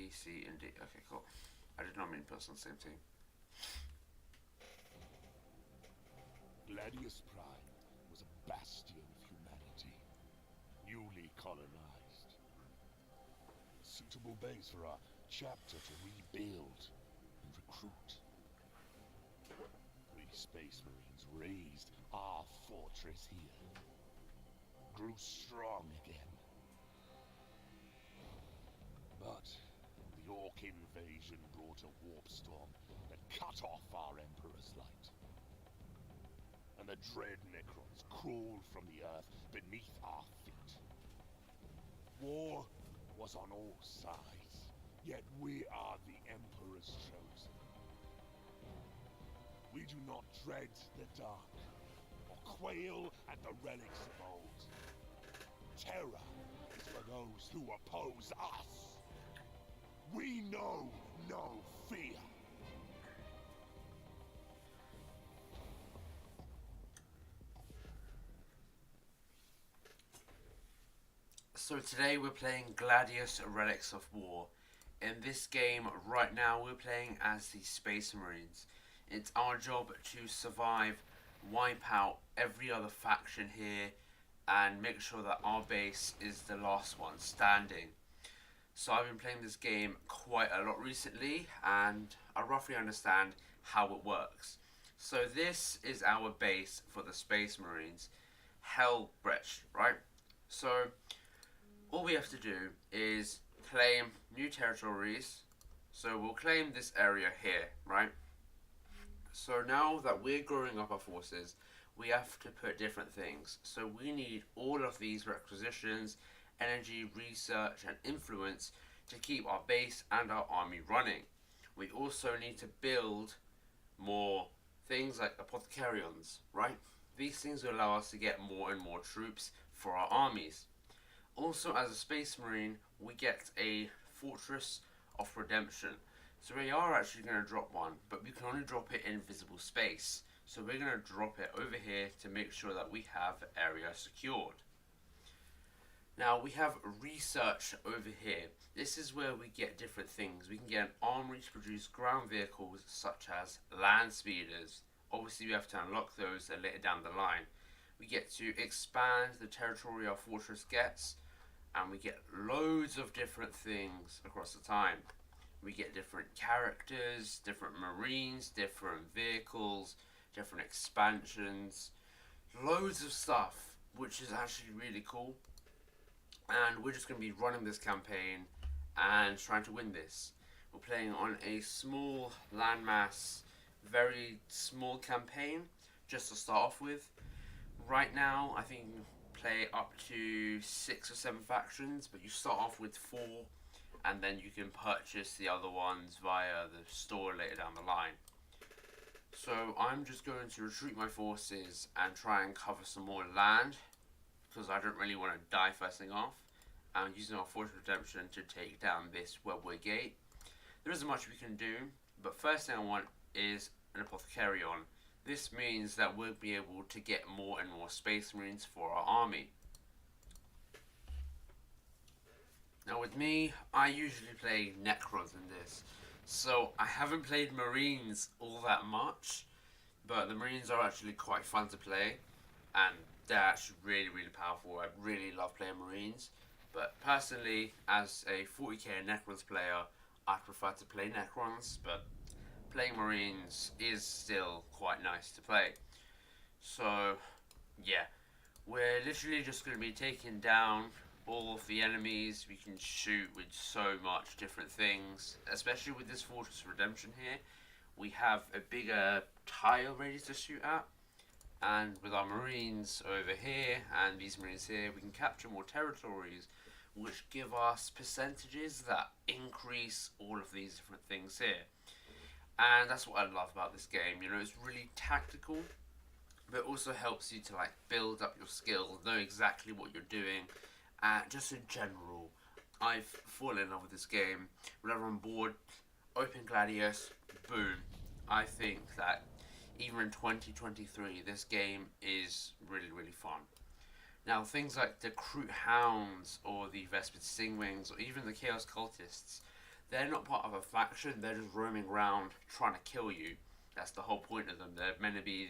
B, C, and D. Okay, cool. I did not mean to put us on the same team. Gladius Prime was a bastion of humanity, newly colonized. A suitable base for our chapter to rebuild and recruit. We Space Marines raised our fortress here, grew strong again. But the Orc invasion brought a warp storm that cut off our Emperor's light. And the dread Necrons crawled from the earth beneath our feet. War was on all sides, yet we are the Emperor's chosen. We do not dread the dark, or quail at the relics of old. Terror is for those who oppose us. We know no fear. So today we're playing Gladius Relics of War. In this game right now we're playing as the Space Marines. It's our job to survive, wipe out every other faction here, and make sure that our base is the last one standing. So I've been playing this game quite a lot recently, and I roughly understand how it works. So this is our base for the Space Marines, Hellbrecht, right? So all we have to do is claim new territories. So we'll claim this area here, right? So now that we're growing up our forces, we have to put different things. So we need all of these requisitions, energy, research, and influence to keep our base and our army running. We also need to build more things like apothecarions, right? These things will allow us to get more and more troops for our armies. Also, as a Space Marine, we get a Fortress of Redemption. So we are actually going to drop one, but we can only drop it in visible space. So we're going to drop it over here to make sure that we have area secured. Now we have research over here. This is where we get different things. We can get an armory to produce ground vehicles such as land speeders. Obviously we have to unlock those later down the line. We get to expand the territory our fortress gets, and we get loads of different things across the time. We get different characters, different marines, different vehicles, different expansions, loads of stuff, which is actually really cool. And we're just going to be running this campaign and trying to win this. We're playing on a small landmass, very small campaign, just to start off with. Right now, I think you can play up to 6 or 7 factions, but you start off with 4, and then you can purchase the other ones via the store later down the line. So I'm just going to retreat my forces and try and cover some more land, because I don't really want to die first thing off. I'm using our Fortress of Redemption to take down this webway gate. There isn't much we can do, but first thing I want is an Apothecarion. This means that we'll be able to get more and more Space Marines for our army. Now with me, I usually play Necrons in this, so I haven't played Marines all that much, but the Marines are actually quite fun to play, and they're actually really, really powerful. I really love playing Marines, but personally, as a 40k Necrons player, I prefer to play Necrons, but playing Marines is still quite nice to play. So, yeah, we're literally just going to be taking down all of the enemies. We can shoot with so much different things, especially with this Fortress of Redemption here. We have a bigger tile ready to shoot at, and with our Marines over here and these Marines here, we can capture more territories, which give us percentages that increase all of these different things here. And that's what I love about this game. You know, it's really tactical, but it also helps you to like build up your skills, know exactly what you're doing. Just in general, I've fallen in love with this game. Whenever I'm bored, open Gladius, boom. I think that even in 2023, this game is really, really fun. Now, things like the Crute Hounds or the Vespid Stingwings or even the Chaos Cultists, They're not part of a faction, they're just roaming around trying to kill you. That's the whole point of them. They're meant to be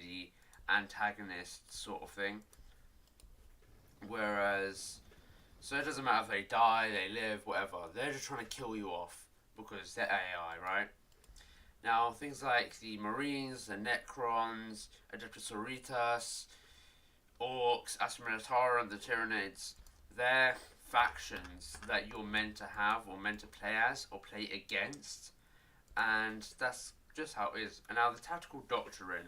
the antagonist sort of thing. Whereas, so it doesn't matter if they die, they live, whatever. They're just trying to kill you off because they're AI, right? Now, things like the Marines, the Necrons, Adeptus Orcs, Astra and the Tyranids, they're factions that you're meant to have or meant to play as or play against, and that's just how it is. And now the Tactical Doctrine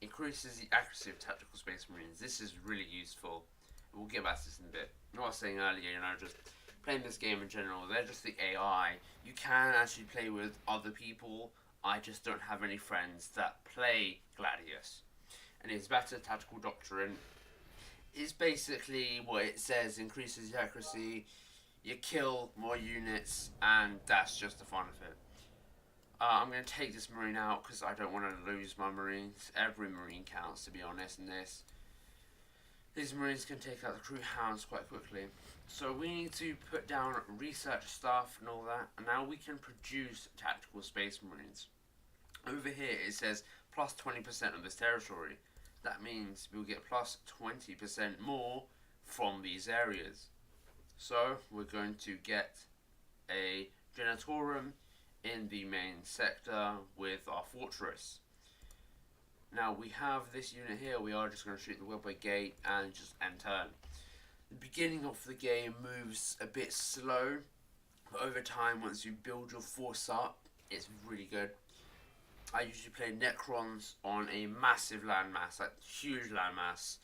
increases the accuracy of Tactical Space Marines. This is really useful. We'll get back to this in a bit. I was saying earlier, just playing this game in general, they're just the AI. You can actually play with other people. I just don't have any friends that play Gladius. And it's better Tactical Doctrine is basically what it says, increases the accuracy, you kill more units, and that's just the fun of it. I'm going to take this Marine out because I don't want to lose my Marines. Every Marine counts, to be honest, in this. These Marines can take out the crew hounds quite quickly. So we need to put down research stuff and all that, and now we can produce Tactical Space Marines. Over here it says plus 20% of this territory. That means we'll get plus 20% more from these areas. So we're going to get a Genitorum in the main sector with our fortress. Now we have this unit here, we are just going to shoot the webway gate and just end turn. The beginning of the game moves a bit slow, but over time once you build your force up, it's really good. I usually play Necrons on a massive landmass, like huge landmass.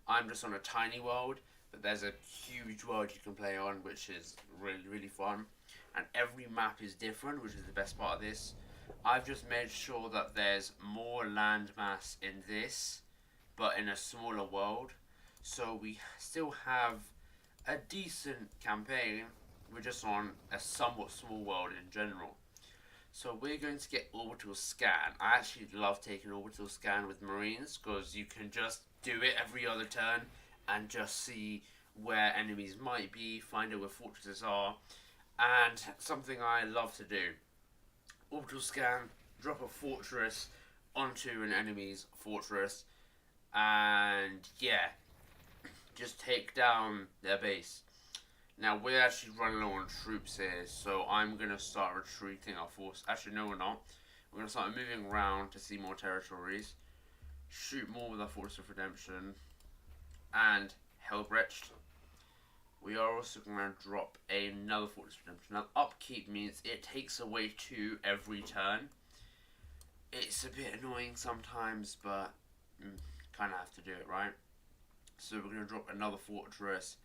I'm just on a tiny world, but there's a huge world you can play on, which is really, really fun. And every map is different, which is the best part of this. I've just made sure that there's more landmass in this, but in a smaller world. So we still have a decent campaign, we're just on a somewhat small world in general. So we're going to get Orbital Scan. I actually love taking Orbital Scan with Marines because you can just do it every other turn and just see where enemies might be, find out where fortresses are, and something I love to do. Orbital Scan, drop a fortress onto an enemy's fortress, and yeah, just take down their base. Now, we're actually running low on troops here, so I'm going to start retreating our force. Actually, no, we're not. We're going to start moving around to see more territories, shoot more with our Fortress of Redemption, and Hellbrecht. We are also going to drop another Fortress of Redemption. Now, upkeep means it takes away 2 every turn. It's a bit annoying sometimes, but kind of have to do it, right? So we're going to drop another fortress.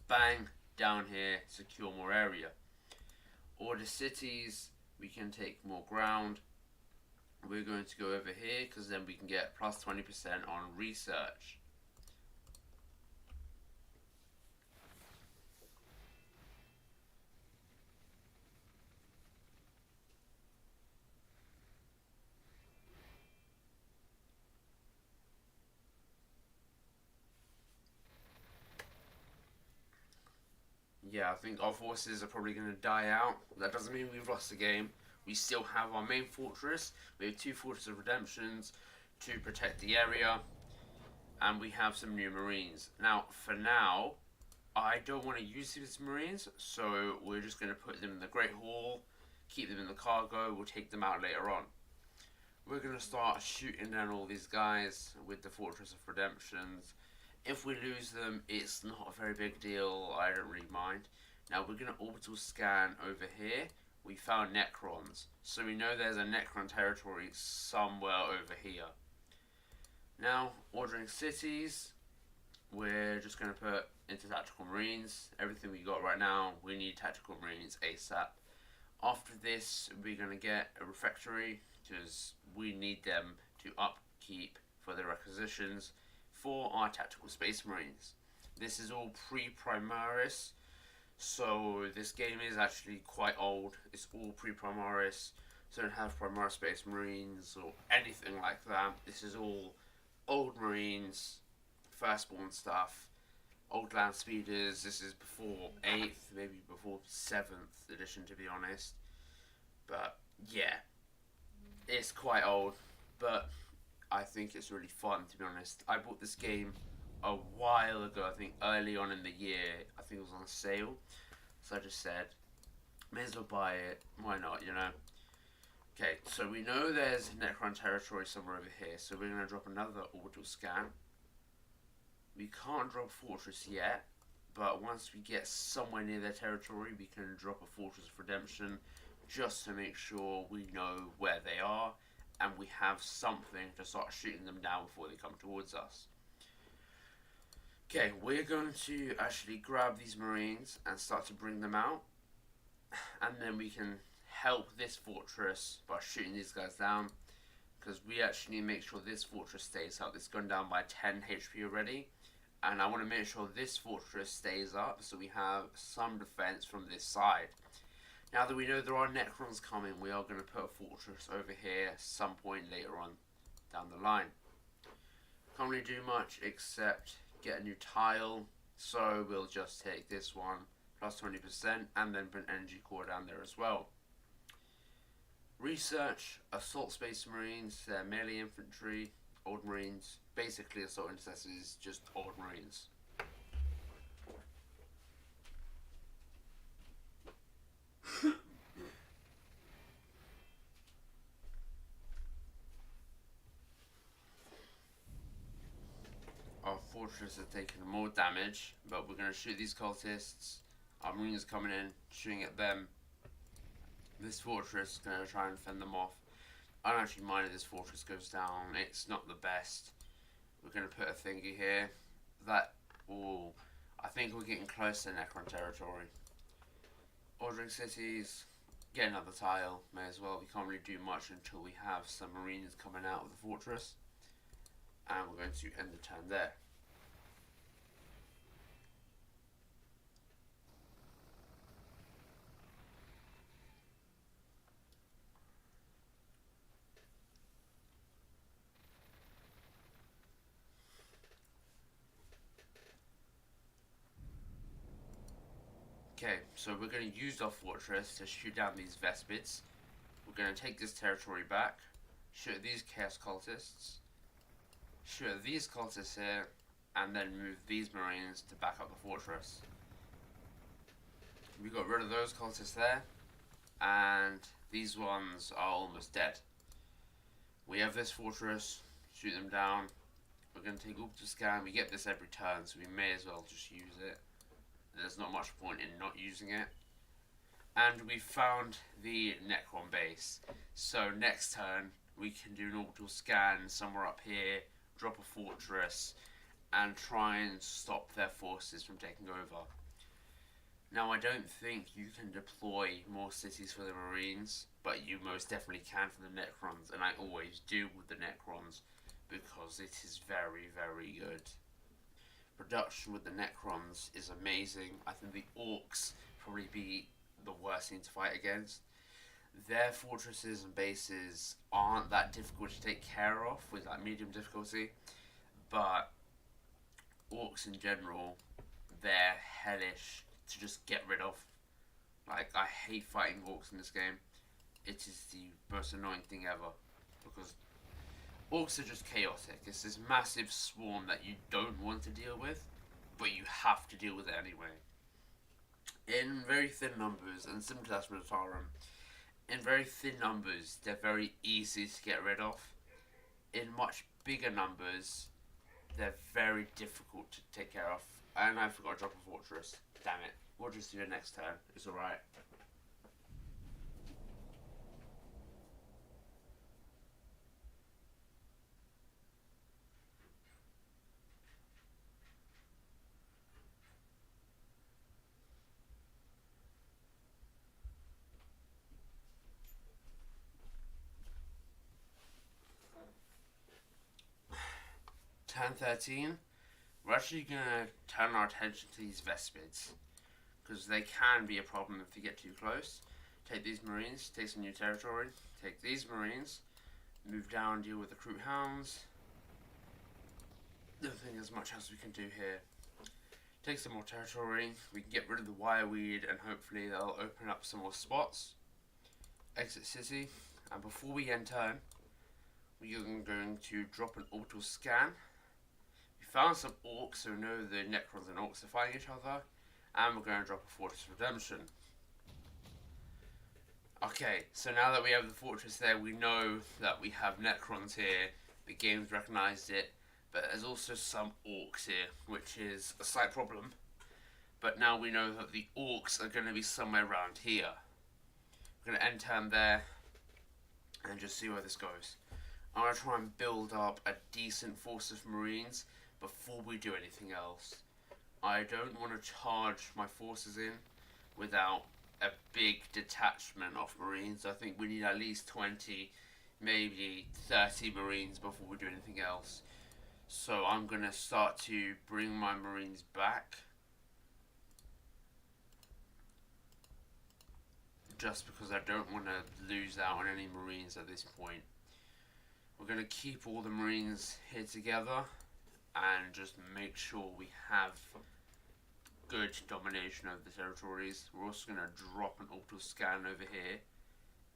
Bang! Down here, secure more area. Order cities, we can take more ground. We're going to go over here because then we can get plus 20% on research. Yeah, I think our forces are probably going to die out. That doesn't mean we've lost the game. We still have our main fortress. We have 2 Fortress of Redemptions to protect the area. And we have some new Marines. Now, for now, I don't want to use these Marines. So we're just going to put them in the Great Hall. Keep them in the cargo. We'll take them out later on. We're going to start shooting down all these guys with the Fortress of Redemptions. If we lose them, it's not a very big deal. I don't really mind. Now we're going to orbital scan over here. We found Necrons. So we know there's a Necron territory somewhere over here. Now, ordering cities. We're just going to put into Tactical Marines. Everything we got right now, we need Tactical Marines ASAP. After this, we're going to get a refectory because we need them to upkeep for the requisitions for our Tactical Space Marines. This is all pre-Primaris, so this game is actually quite old. It's all pre-Primaris, so don't have Primaris Space Marines or anything like that. This is all old Marines, firstborn stuff, old land speeders. This is before 8th, maybe before 7th edition, to be honest. But yeah, it's quite old, but I think it's really fun, to be honest. I bought this game a while ago, I think early on in the year. I think it was on sale. So I just said, may as well buy it. Why not, you know? Okay, so we know there's Necron territory somewhere over here, so we're going to drop another orbital scan. We can't drop Fortress yet, but once we get somewhere near their territory, we can drop a Fortress of Redemption just to make sure we know where they are and we have something to start shooting them down before they come towards us. Okay, we're going to actually grab these Marines and start to bring them out, and then we can help this fortress by shooting these guys down, because we actually need to make sure this fortress stays up. It's gone down by 10 HP already, and I want to make sure this fortress stays up so we have some defense from this side. Now that we know there are Necrons coming, we are going to put a fortress over here some point later on down the line. Can't really do much except get a new tile, so we'll just take this one plus 20% and then put an energy core down there as well. Research, assault space marines, they're melee infantry, old marines, basically assault intercessors, just old marines. Our fortress has taken more damage, but we're going to shoot these cultists. Our marines are coming in, shooting at them. This fortress is going to try and fend them off. I don't actually mind if this fortress goes down. It's not the best. We're going to put a thingy here. That, ooh, I think we're getting close to Necron territory. Ordering cities. Get another tile. May as well. We can't really do much until we have some marines coming out of the fortress. And we're going to end the turn there. Okay, so we're going to use our fortress to shoot down these Vespids. We're going to take this territory back, shoot at these Chaos Cultists, shoot at these cultists here, and then move these Marines to back up the fortress. We got rid of those cultists there, and these ones are almost dead. We have this fortress, shoot them down. We're going to take orbital scan. We get this every turn, so we may as well just use it. There's not much point in not using it. And we found the Necron base. So next turn, we can do an orbital scan somewhere up here, drop a fortress, and try and stop their forces from taking over. Now, I don't think you can deploy more cities for the Marines, but you most definitely can for the Necrons, and I always do with the Necrons, because it is very, very good. Production with the Necrons is amazing. I think the Orcs probably be the worst thing to fight against. Their fortresses and bases aren't that difficult to take care of with like medium difficulty, but Orcs in general, they're hellish to just get rid of. Like, I hate fighting Orcs in this game. It is the most annoying thing ever, because Orcs are just chaotic. It's this massive swarm that you don't want to deal with, but you have to deal with it anyway. In very thin numbers, and similar to Minotaurus, in very thin numbers, they're very easy to get rid of. In much bigger numbers, they're very difficult to take care of. And I forgot to drop a fortress. Damn it. We'll just do it next turn. It's alright. Turn 13. We're actually going to turn our attention to these Vespids, because they can be a problem if you get too close. Take these Marines, take some new territory. Take these Marines, move down, deal with the Recruit Hounds. Nothing as much as we can do here. Take some more territory, we can get rid of the Wireweed, and hopefully they'll open up some more spots. exit city, and before we enter, we are going to drop an auto scan. We found some orcs, so we know the Necrons and orcs are fighting each other, and we're going to drop a Fortress of Redemption. Okay, so now that we have the fortress there, we know that we have Necrons here. The game's recognised it, but there's also some orcs here, which is a slight problem. But now we know that the orcs are going to be somewhere around here. We're going to end turn there and just see where this goes. I'm going to try and build up a decent force of Marines before we do anything else. I don't want to charge my forces in without a big detachment of Marines. I think we need at least 20, maybe 30 Marines before we do anything else. So I'm going to start to bring my Marines back. Just because I don't want to lose out on any Marines at this point. We're going to keep all the Marines here together and just make sure we have good domination of the territories. We're also going to drop an auto scan over here.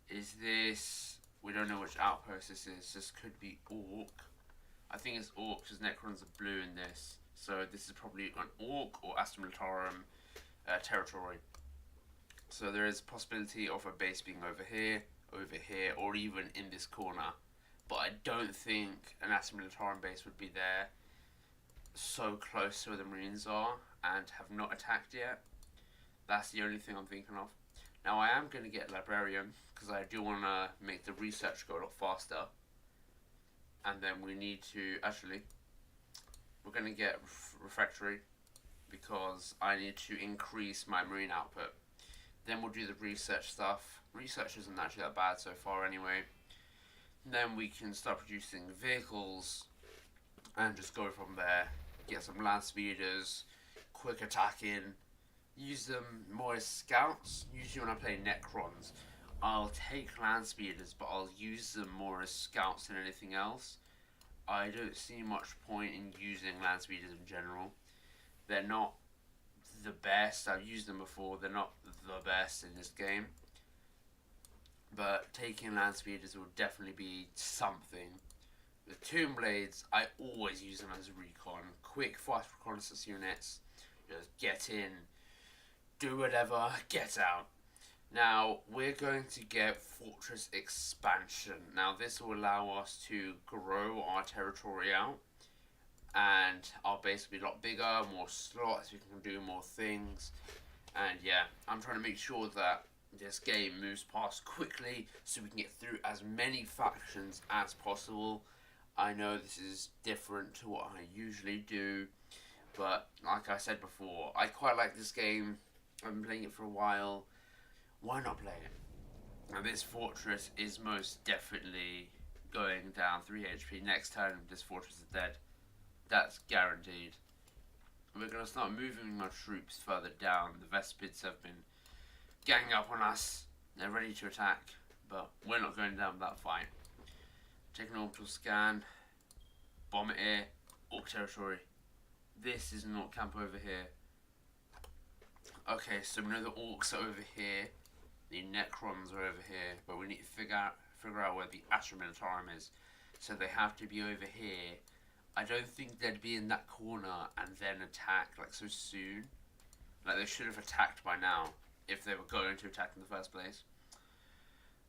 Is this... we don't know which outpost this is. This could be Orc. I think it's Orc because Necrons are blue in this. So this is probably an Orc or Astra Militarum territory. So there is a possibility of a base being over here, or even in this corner. But I don't think an Astra Militarum base would be there so close to where the Marines are and have not attacked yet. That's the only thing I'm thinking of. Now I am going to get Librarian because I do want to make the research go a lot faster. And then we need to, actually, we're going to get Refractory because I need to increase my Marine output. Then we'll do the research stuff. Research isn't actually that bad so far anyway. And then we can start producing vehicles and just go from there. Get some land speeders, quick attacking, use them more as scouts. Usually when I play Necrons, I'll take land speeders, but I'll use them more as scouts than anything else. I don't see much point in using land speeders in general. They're not the best. I've used them before. They're not the best in this game. But taking land speeders will definitely be something. The Tomb Blades, I always use them as recon. Quick, fast reconnaissance units. Just get in, do whatever, get out. Now, we're going to get Fortress Expansion. Now, this will allow us to grow our territory out. And our base will be a lot bigger, more slots, we can do more things. And yeah, I'm trying to make sure that this game moves past quickly so we can get through as many factions as possible. I know this is different to what I usually do, but like I said before, I quite like this game. I've been playing it for a while. Why not play it? And this fortress is most definitely going down 3 HP. Next turn, this fortress is dead. That's guaranteed. We're going to start moving our troops further down. The Vespids have been ganging up on us. They're ready to attack, but we're not going down that fight. Take an orbital scan. Bomb it here. Orc territory. This is an orc camp over here. Okay, so we know the orcs are over here. The Necrons are over here, but we need to figure out where the Astra Militarum is. So they have to be over here. I don't think they'd be in that corner and then attack like so soon. Like they should have attacked by now if they were going to attack in the first place.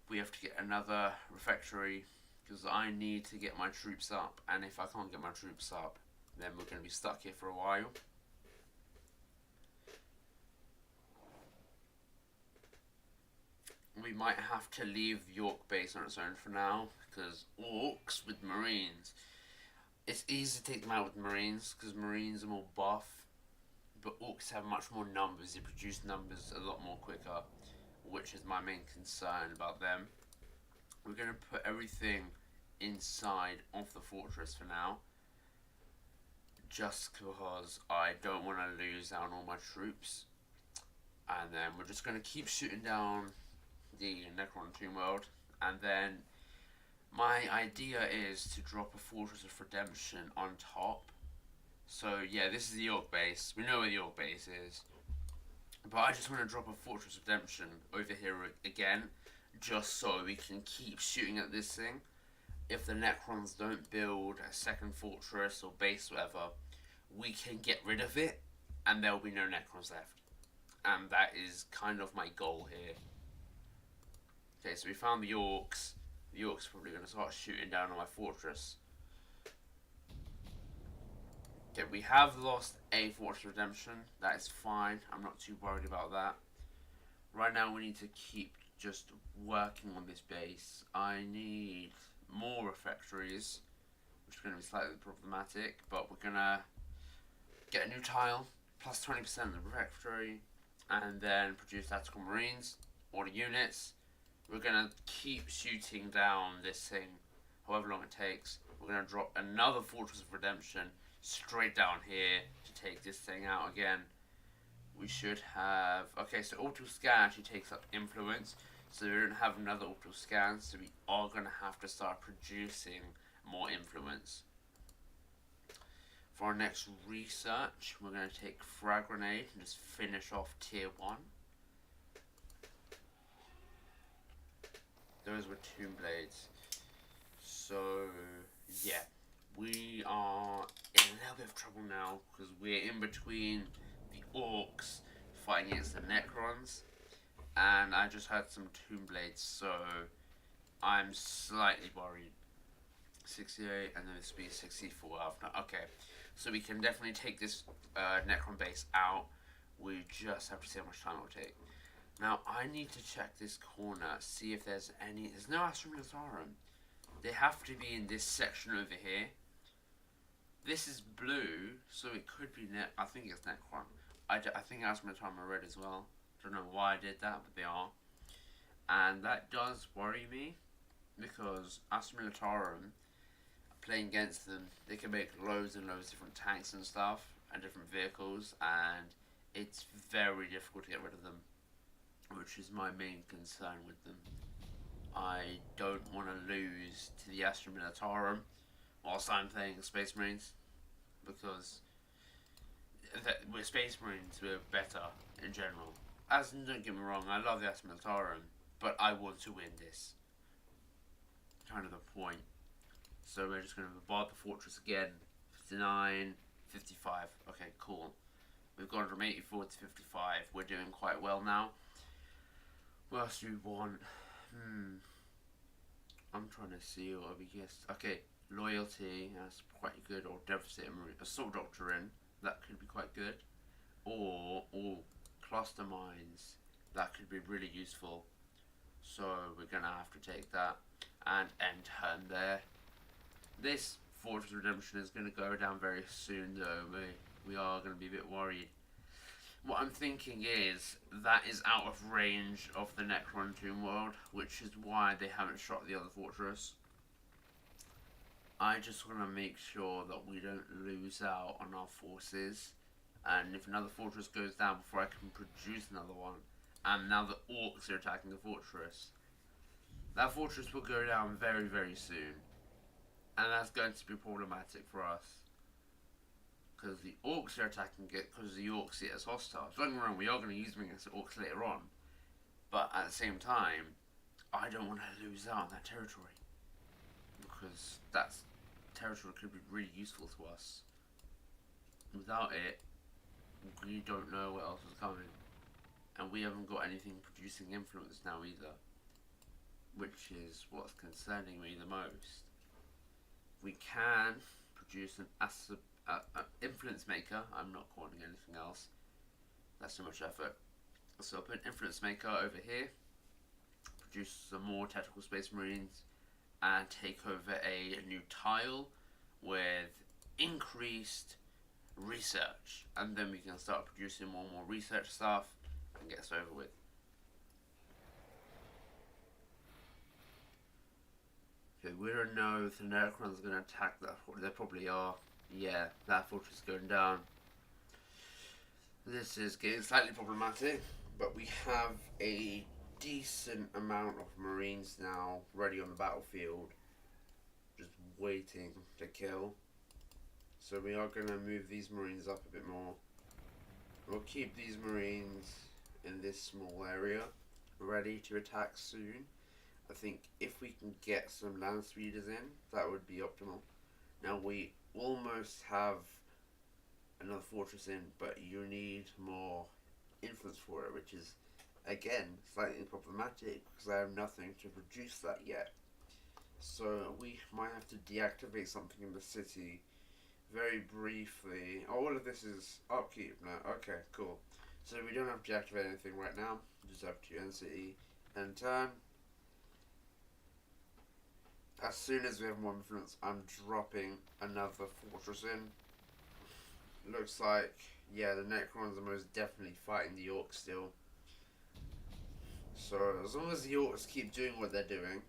We have to get another refectory because I need to get my troops up, and if I can't get my troops up, then we're going to be stuck here for a while. We might have to leave York base on its own for now because orcs with Marines. It's easy to take them out with Marines because Marines are more buff, but orcs have much more numbers. They produce numbers a lot more quicker, which is my main concern about them. We're going to put everything inside of the fortress for now, just because I don't want to lose out on all my troops. And then we're just going to keep shooting down the Necron Tomb World, and then my idea is to drop a Fortress of Redemption on top. So yeah, this is the York base. We know where the York base is. But I just want to drop a Fortress of Redemption over here again, just so we can keep shooting at this thing. If the Necrons don't build a second fortress or base, whatever, we can get rid of it, and there will be no Necrons left. And that is kind of my goal here. Okay, so we found the Orcs. The Orcs are probably going to start shooting down on my fortress. Okay, we have lost a Fortress Redemption. That is fine. I'm not too worried about that. Right now we need to keep just working on this base. I need more refectories, which is going to be slightly problematic, but we're going to get a new tile, plus 20% of the refectory, and then produce tactical marines, order units. We're going to keep shooting down this thing, however long it takes. We're going to drop another Fortress of Redemption straight down here to take this thing out again. We should have... Okay, so auto scan actually takes up influence, so we don't have another auto scan, so we are going to have to start producing more influence. For our next research, we're going to take Frag Grenade and just finish off tier 1. Those were Tomb Blades. So, yeah. We are in a little bit of trouble now, because we're in between the Orcs fighting against the Necrons. And I just had some Tomb Blades, so I'm slightly worried. 68, and then this will be 64 after. Okay, so we can definitely take this Necron base out. We just have to see how much time it will take. Now, I need to check this corner, see if there's any... There's no Astra Militarum. They have to be in this section over here. This is blue, so it could be I think it's Necron. I think Astra Militarum are red as well. Don't know why I did that, but they are. And that does worry me, because Astra Militarum, playing against them, they can make loads and loads of different tanks and stuff, and different vehicles, and it's very difficult to get rid of them, which is my main concern with them. I don't want to lose to the Astra Militarum whilst I'm playing Space Marines, because with Space Marines we're better in general. As don't get me wrong, I love the Astra Militarum, but I want to win this. Kind of the point. So we're just going to bombard the fortress again. 59, 55. Okay, cool. We've gone from 84 to 55. We're doing quite well now. What else do we want? I'm trying to see what we guessed. Okay, loyalty. That's quite good. Or deficit marine. Assault doctrine. That could be quite good. Or cluster mines. That could be really useful. So we're going to have to take that and end turn there. This Fortress Redemption is going to go down very soon, though. We are going to be a bit worried. What I'm thinking is that is out of range of the Necron Tomb World, which is why they haven't shot the other fortress. I just want to make sure that we don't lose out on our forces. And if another fortress goes down before I can produce another one, and now the Orcs are attacking the fortress, that fortress will go down very, very soon. And that's going to be problematic for us. Because the Orcs are attacking it because the Orcs see it as hostile. Don't get me wrong, we are going to use them against the Orcs later on. But at the same time, I don't want to lose out on that territory. Because that territory could be really useful to us. Without it, we don't know what else is coming. And we haven't got anything producing influence now either. Which is what's concerning me the most. We can produce an influence maker. I'm not calling it anything else. That's too much effort. So I'll put an influence maker over here. Produce some more tactical space marines. And take over a new tile with increased research. And then we can start producing more and more research stuff and get this over with. Okay, we don't know if the Necrons are going to attack that. They probably are. Yeah, that fortress is going down. This is getting slightly problematic, but we have a decent amount of Marines now ready on the battlefield, just waiting to kill. So we are going to move these Marines up a bit more. We'll keep these Marines in this small area, ready to attack soon. I think if we can get some land speeders in, that would be optimal. Now we almost have another fortress in, but you need more influence for it, which is again slightly problematic because I have nothing to produce that yet. So we might have to deactivate something in the city very briefly. Oh, all of this is upkeep now. Okay, cool. So we don't have to deactivate anything right now. We just have to end city and turn. As soon as we have more influence, I'm dropping another fortress in. Looks like, yeah, the Necrons are most definitely fighting the Orcs still. So as long as the Orcs keep doing what they're doing,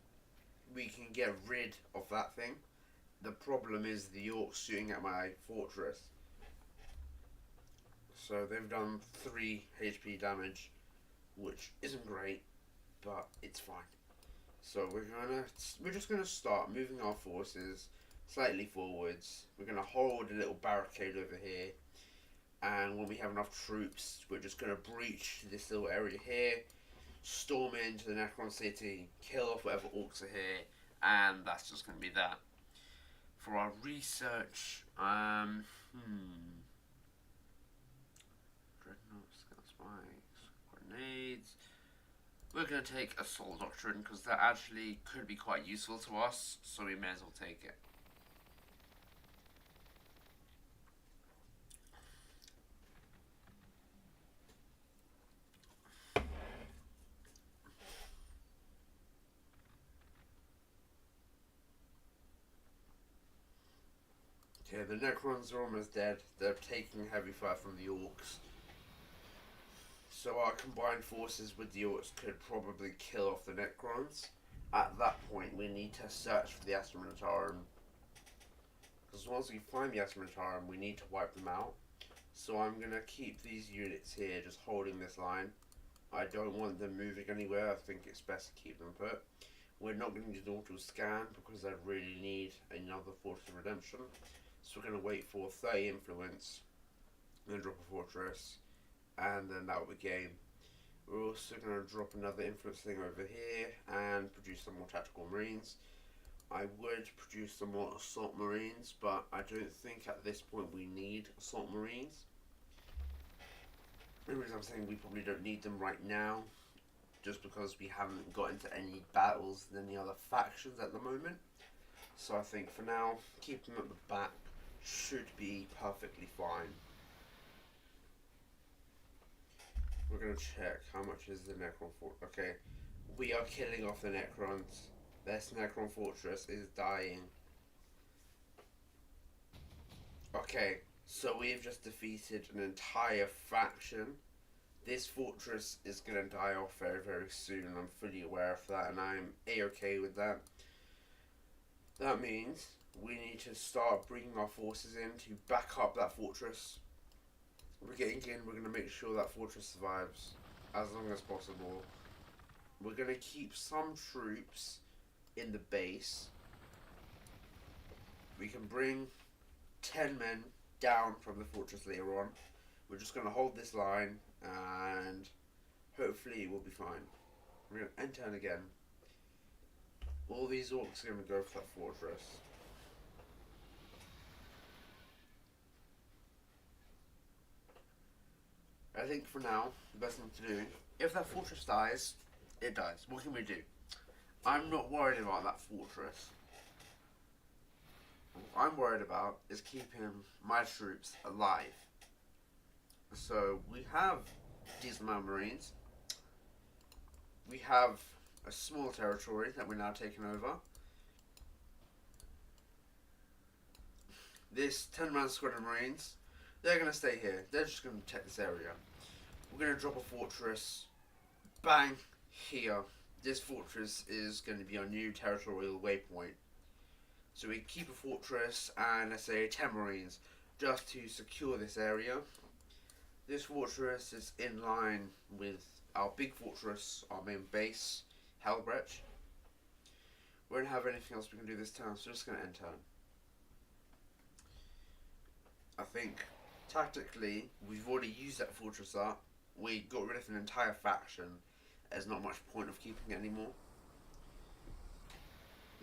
we can get rid of that thing. The problem is the Orcs shooting at my fortress. So they've done 3 HP damage, which isn't great, but it's fine. So we're just gonna start moving our forces slightly forwards. We're gonna hold a little barricade over here, and when we have enough troops, we're just gonna breach this little area here, storm into the Necron city, kill off whatever orcs are here, and that's just gonna be that. For our research, dreadnoughts, scout spikes, grenades. We're going to take Assault Doctrine because that actually could be quite useful to us, so we may as well take it. Okay, the Necrons are almost dead. They're taking heavy fire from the Orcs. So our combined forces with the Orcs could probably kill off the Necrons. At that point, we need to search for the Astra Militarum. Because once we find the Astra Militarum, we need to wipe them out. So I'm going to keep these units here, just holding this line. I don't want them moving anywhere. I think it's best to keep them put. We're not going to do an auto scan because I really need another Fortress of Redemption. So we're going to wait for 30 influence, then drop a fortress, and then that will be game. We're also going to drop another influence thing over here and produce some more tactical marines. I would produce some more assault marines, but I don't think at this point we need assault marines. The reason I'm saying we probably don't need them right now, just because we haven't got into any battles with any other factions at the moment. So I think for now, keep them at the back should be perfectly fine. We're going to check how much is the Necron Fortress. Okay, we are killing off the Necrons. This Necron Fortress is dying. Okay, so we've just defeated an entire faction. This fortress is going to die off very, very soon. I'm fully aware of that, and I'm A-okay with that. That means we need to start bringing our forces in to back up that fortress. We're getting in, we're going to make sure that fortress survives as long as possible. We're going to keep some troops in the base. We can bring 10 men down from the fortress later on. We're just going to hold this line and hopefully we'll be fine. We're going to end turn again. All these orcs are going to go for that fortress. I think for now, the best thing to do, if that fortress dies, it dies. What can we do? I'm not worried about that fortress. What I'm worried about is keeping my troops alive. So we have decent amount of marines. We have a small territory that we're now taking over. This 10-man squad of marines, they're going to stay here. They're just going to protect this area. We're going to drop a fortress. Bang! Here. This fortress is going to be our new territorial waypoint. So we keep a fortress and let's say 10 marines just to secure this area. This fortress is in line with our big fortress, our main base, Helbrecht. We don't have anything else we can do this turn, so we're just going to end turn. I think tactically we've already used that fortress up. We got rid of an entire faction. There's not much point of keeping it anymore.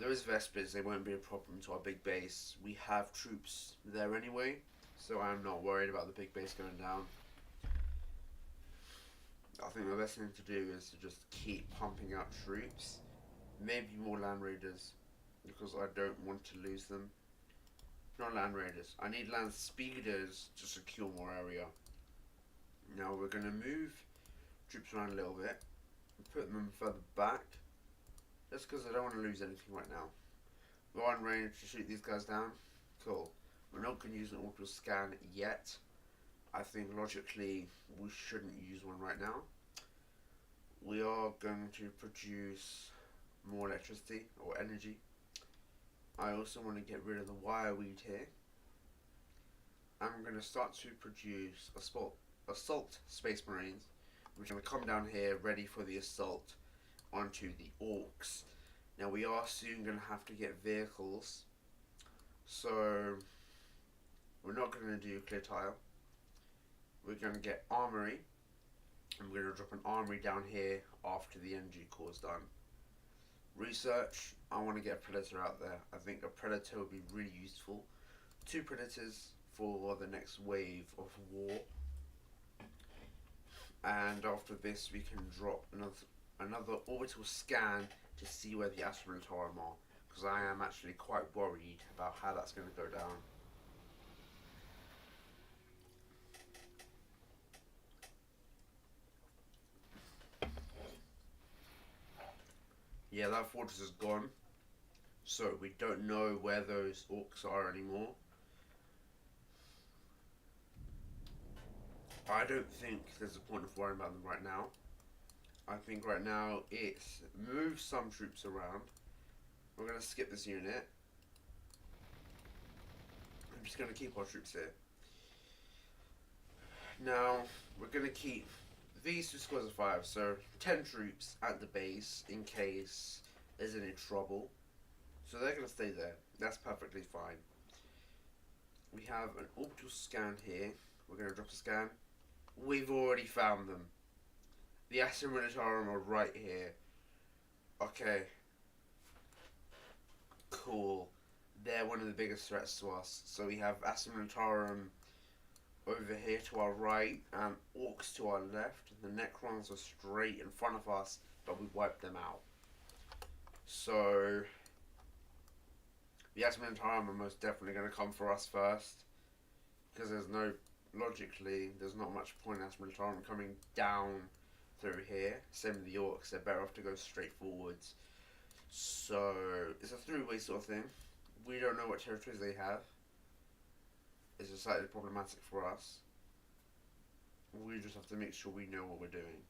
there is Vespers, they won't be a problem to our big base. We have troops there anyway, so I'm not worried about the big base going down. I think the best thing to do is to just keep pumping out troops. Maybe more land raiders, because I don't want to lose them. Not land raiders. I need land speeders to secure more area. Now we're going to move troops around a little bit and put them further back. Just because I don't want to lose anything right now. We're on range to shoot these guys down. Cool. We're not going to use an auto scan yet. I think logically we shouldn't use one right now. We are going to produce more electricity or energy. I also want to get rid of the wire weed here. I'm going to start to produce assault space marines, which are going to come down here ready for the assault onto the orcs. Now we are soon going to have to get vehicles, so we're not going to do clear tile. We're going to get armory, and we're going to drop an armory down here after the energy core is done. Research, I want to get a predator out there. I think a predator would be really useful. 2 predators for the next wave of war. And after this we can drop another orbital scan to see where the Astronautarum are, because I am actually quite worried about how that's going to go down. Yeah, that fortress is gone, so we don't know where those orcs are anymore. I don't think there's a point of worrying about them right now. I think right now it's move some troops around. We're going to skip this unit. I'm just going to keep our troops here. Now, we're going to keep these 2 squads of 5, so 10 troops at the base in case there's any trouble. So they're going to stay there. That's perfectly fine. We have an orbital scan here. We're going to drop a scan. We've already found them. The Astronautarum are right here. Okay. Cool. They're one of the biggest threats to us. So we have Astronautarum over here to our right and orcs to our left. The Necrons are straight in front of us, but we wiped them out. So the Astronautarum are most definitely going to come for us first, because there's not much point in Astronautarum coming down through here. Same with the orcs, they're better off to go straight forwards. So it's a three-way sort of thing. We don't know what territories they have. It's slightly problematic for us. We just have to make sure we know what we're doing.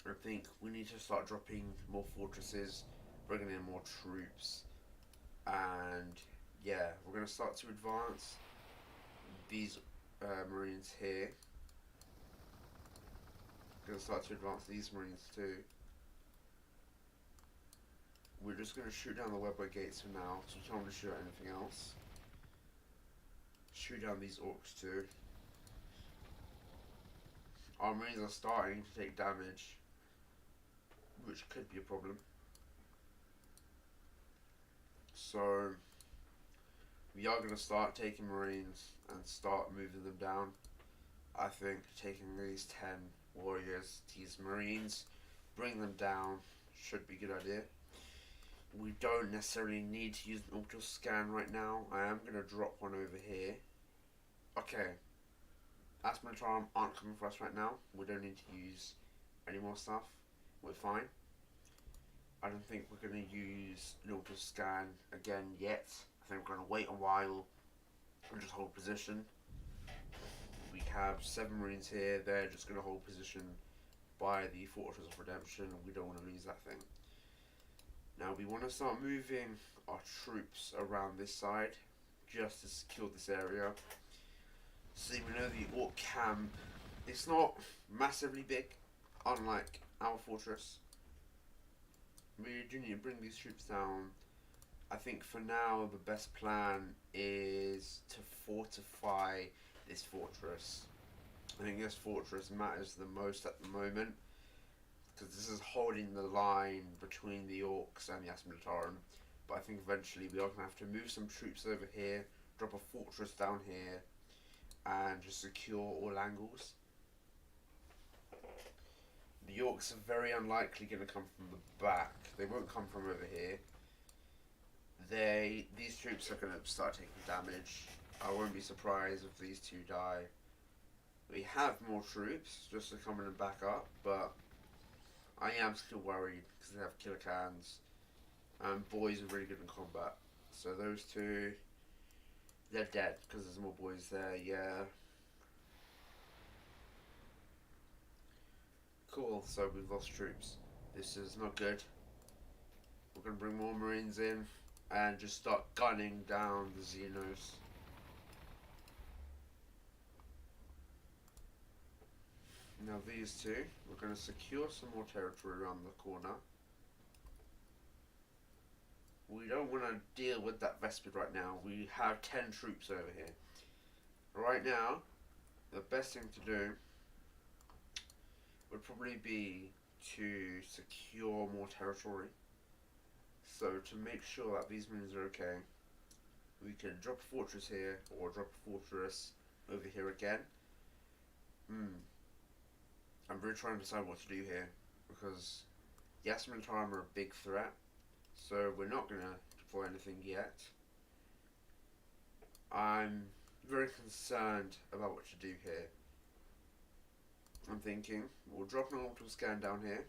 I think we need to start dropping more fortresses, bringing in more troops, and yeah, we're going to start to advance these marines here. Going to start to advance these marines too. We're just going to shoot down the webway gates for now, so we don't want to shoot at anything else. Shoot down these orcs too. Our marines are starting to take damage, which could be a problem. So we are going to start taking marines and start moving them down. I think taking these 10 warriors, these marines, bring them down should be a good idea. We don't necessarily need to use an auto scan right now. I am going to drop one over here. Okay, Astronautarum aren't coming for us right now. We don't need to use any more stuff. We're fine. I don't think we're going to use an auto scan again yet. I think we're going to wait a while and just hold position. We have 7 marines here. They're just going to hold position by the Fortress of Redemption. We don't want to lose that thing. Now we want to start moving our troops around this side just to secure this area. See, we know the orc camp, it's not massively big, unlike our fortress. We do need to bring these troops down. I think for now the best plan is to fortify this fortress. I think this fortress matters the most at the moment, because this is holding the line between the Orcs and the Asmilitarum. But I think eventually we are going to have to move some troops over here, drop a fortress down here, and just secure all angles. The Orcs are very unlikely going to come from the back. They won't come from over here. These troops are going to start taking damage. I won't be surprised if these two die. We have more troops just to come in and back up, but I am still worried because they have killer cans and boys are really good in combat. So those two, they're dead because there's more boys there. Yeah. Cool. So we've lost troops. This is not good. We're going to bring more Marines in and just start gunning down the Xenos. Now these two, we're going to secure some more territory around the corner. We don't want to deal with that Vespid right now. We have 10 troops over here. Right now, the best thing to do would probably be to secure more territory. So to make sure that these Marines are okay, we can drop a fortress here or drop a fortress over here again. I'm really trying to decide what to do here because the Asmilitarum are a big threat, so we're not going to deploy anything yet. I'm very concerned about what to do here. I'm thinking we'll drop an orbital scan down here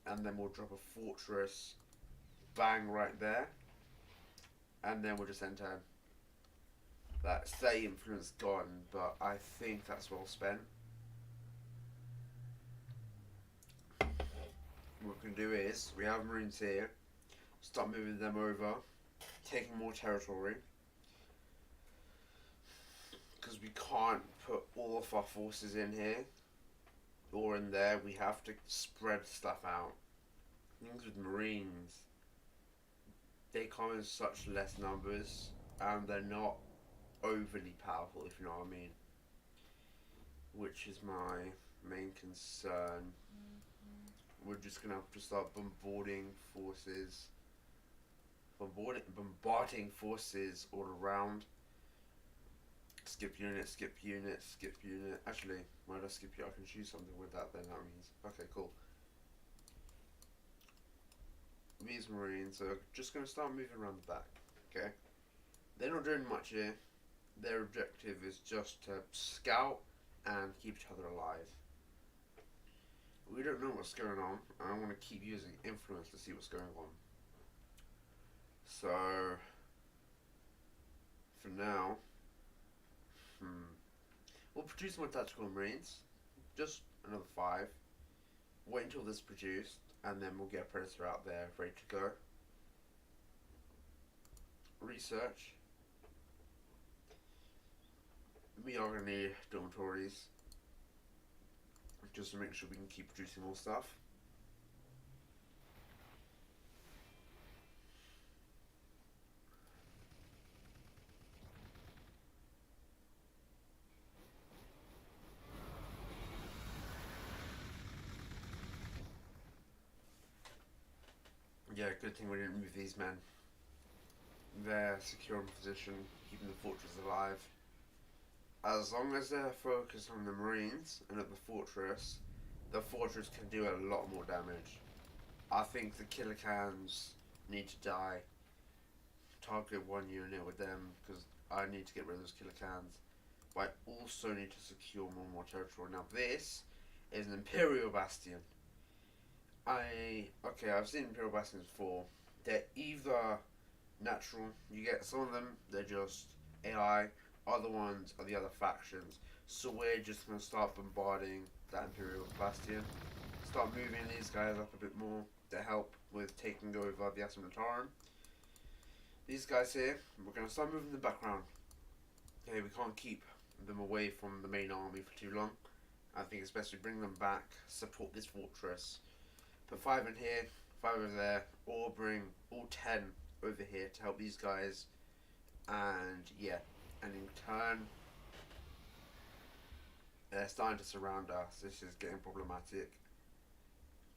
and then we'll drop a fortress bang right there and then we'll just enter. That's the influence gone, but I think that's well spent. What we can do is, we have Marines here, start moving them over, taking more territory, because we can't put all of our forces in here, or in there. We have to spread stuff out. Things with Marines, they come in such less numbers, and they're not overly powerful, if you know what I mean, which is my main concern. We're just gonna have to start bombarding forces all around. Skip unit, skip unit, skip unit. Actually, why did I skip unit? I can choose something with that then, that means. Okay, cool. These Marines are just gonna start moving around the back, okay? They're not doing much here. Their objective is just to scout and keep each other alive. We don't know what's going on, and I want to keep using influence to see what's going on. So, for now, we'll produce more tactical Marines, just another 5. Wait until this is produced, and then we'll get a Predator out there ready to go. Research. We are going to need dormitories, just to make sure we can keep producing more stuff. Yeah, good thing we didn't move these men. They're secure in position, keeping the fortress alive. As long as they're focused on the Marines and at the fortress can do a lot more damage. I think the killer cans need to die. Target 1 unit with them because I need to get rid of those killer cans. But I also need to secure more territory. Now this is an Imperial Bastion. I've seen Imperial Bastions before. They're either natural, you get some of them, they're just AI, other ones are the other factions. So we're just going to start bombarding that Imperial Bastion. Start moving these guys up a bit more to help with taking over the Asmilitarum. These guys here, we're going to start moving in the background. Okay, we can't keep them away from the main army for too long. I think it's best we bring them back, support this fortress. Put 5 in here, 5 over there, or bring all 10 over here to help these guys. And yeah, and in turn, they're starting to surround us. This is getting problematic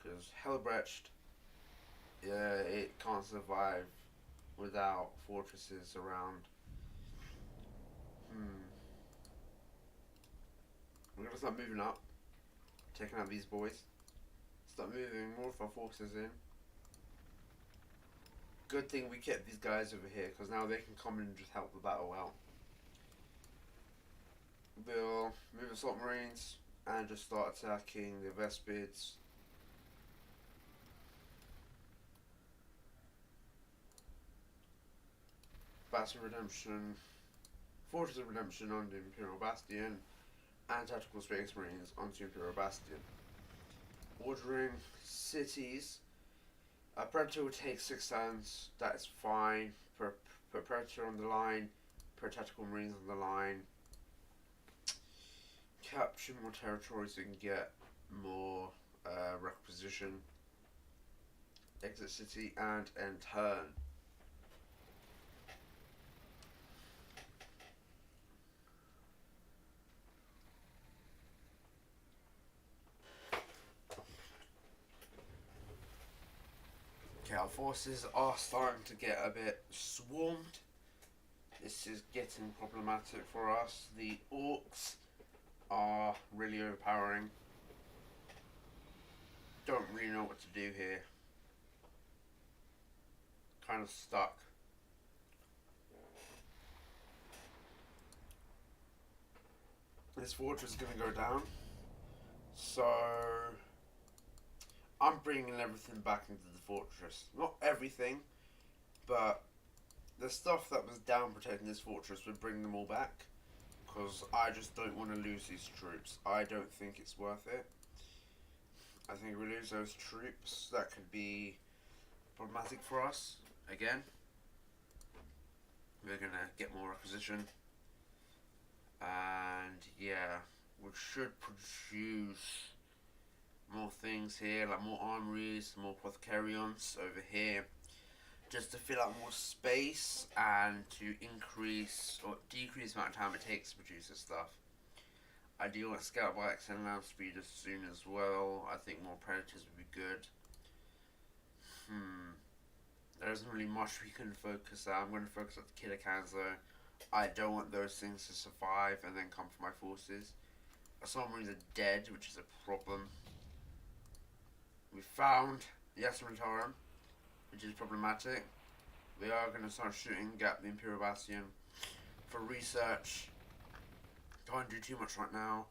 Because Hellbrecht, it can't survive without fortresses around. We're gonna start moving up, taking out these boys. Start moving more of our forces in. Good thing we kept these guys over here, because now they can come in and just help the battle out. We'll move assault marines and just start attacking the Vespids. Bastion Redemption, Fortress of Redemption on the Imperial Bastion, and Tactical Space Marines onto Imperial Bastion. Ordering cities. A Predator will take 6 turns, that is fine. Per Predator on the line, per Tactical Marines on the line. Capture more territory so you can get more requisition. Exit city and end turn. Okay, our forces are starting to get a bit swarmed. This is getting problematic for us. The orcs are really overpowering. Don't really know what to do here. Kind of stuck. This fortress is going to go down. So I'm bringing everything back into the fortress. Not everything, but the stuff that was down protecting this fortress, we're bringing them all back. Because I just don't want to lose these troops. I don't think it's worth it. I think if we lose those troops, that could be problematic for us. Again, we're going to get more acquisition. And yeah, we should produce more things here, like more armories, more apothecarions over here, just to fill out more space and to increase or decrease the amount of time it takes to produce this stuff. I do want scout bikes and land speed as soon as well. I think more predators would be good. There isn't really much we can focus on. I'm going to focus on the killer cans though. I don't want those things to survive and then come for my forces. Assault marines are dead, which is a problem. We found the Astromentorum, which is problematic. We are going to start shooting at the Imperial Bastion for research. Can't do too much right now.